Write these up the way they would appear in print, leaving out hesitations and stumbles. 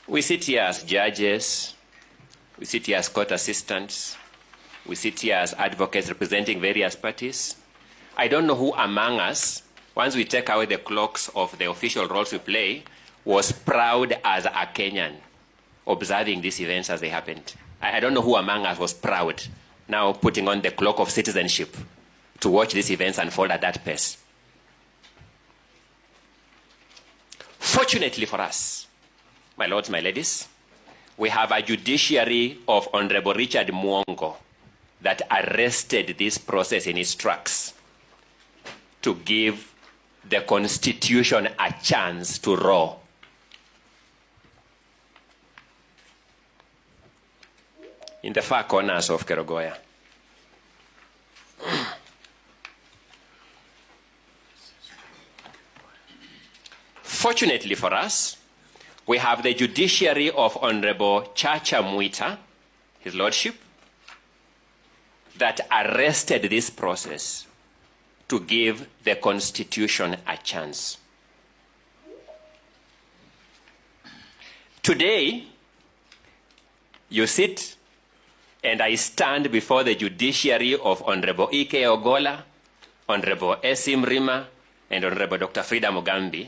We sit here as judges, we sit here as court assistants, we sit here as advocates representing various parties. I don't know who among us, once we take away the cloaks of the official roles we play, was proud as a Kenyan observing these events as they happened. I don't know who among us was proud now putting on the cloak of citizenship to watch these events unfold at that pace. Fortunately for us, my lords, my ladies, we have a judiciary of Honorable Richard Mwongo that arrested this process in its tracks to give the Constitution a chance to roar. In the far corners of Ongoya. Fortunately for us, we have the judiciary of Honorable Chacha Mwita, His Lordship, that arrested this process to give the Constitution a chance. Today, you sit and I stand before the judiciary of Honorable Ike Ogola, Honorable Esim Rima, and Honorable Dr. Frida Mugambi,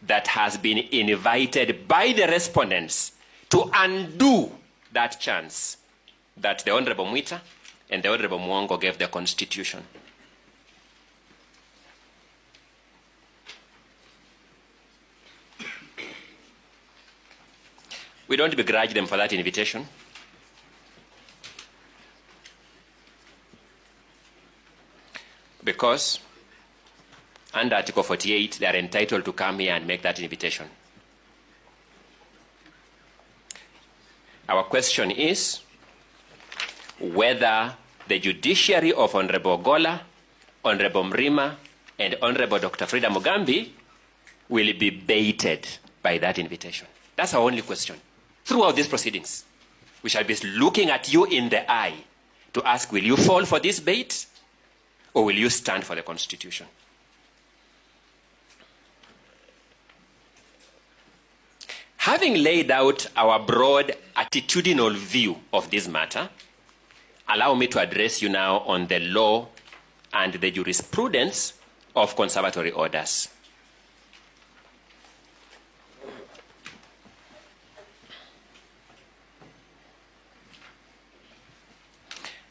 that has been invited by the respondents to undo that chance that the Honorable Mwita and the Honorable Mwongo gave the Constitution. We don't begrudge them for that invitation. Because under Article 48, they are entitled to come here and make that invitation. Our question is whether the judiciary of Honorable Ogola, Honorable Mrima, and Honorable Dr. Frida Mugambi will be baited by that invitation. That's our only question. Throughout these proceedings, we shall be looking at you in the eye to ask, will you fall for this bait or will you stand for the Constitution? Having laid out our broad attitudinal view of this matter, allow me to address you now on the law and the jurisprudence of conservatory orders.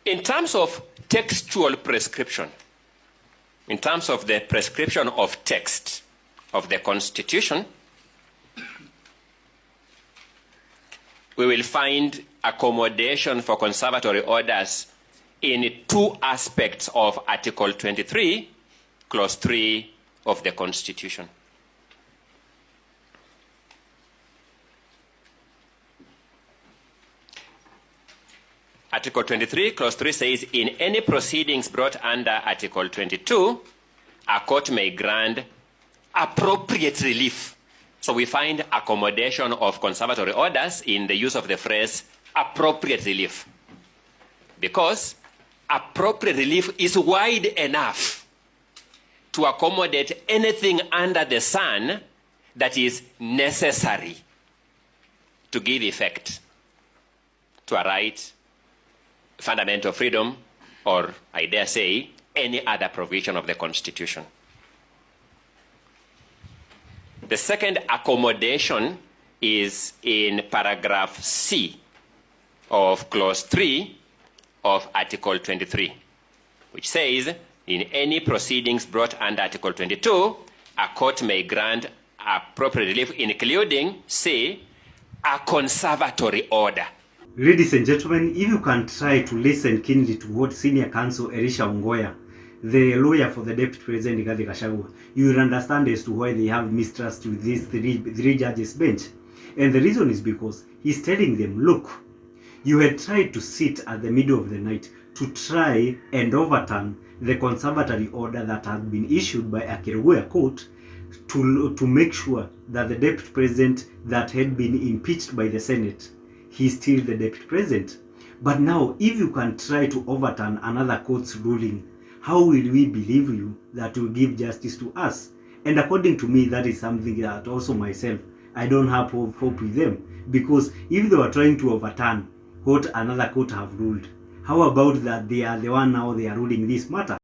In terms of textual prescription, in terms of the prescription of text of the Constitution, we will find accommodation for conservatory orders in two aspects of Article 23, Clause 3 of the Constitution. Article 23, Clause 3 says, in any proceedings brought under Article 22, a court may grant appropriate relief. So we find accommodation of conservatory orders in the use of the phrase appropriate relief. Because appropriate relief is wide enough to accommodate anything under the sun that is necessary to give effect to a right, fundamental freedom, or I dare say, any other provision of the Constitution. The second accommodation is in paragraph C of Clause 3 of Article 23, which says, in any proceedings brought under Article 22, a court may grant appropriate relief, including, say, a conservatory order. Ladies and gentlemen, if you can try to listen keenly to what Senior Counsel Elisha Ongoya, the lawyer for the Deputy President Gachagua, you will understand as to why they have mistrust with these three judges bench. And the reason is because he's telling them, look, you had tried to sit at the middle of the night to try and overturn the conservatory order that had been issued by a Ongoya court to make sure that the Deputy President that had been impeached by the Senate, he's still the Deputy President. But now, if you can try to overturn another court's ruling, how will we believe you that will give justice to us? And according to me, that is something that also myself, I don't have hope with them, because if they were trying to overturn what another court have ruled, how about that they are the one now they are ruling this matter?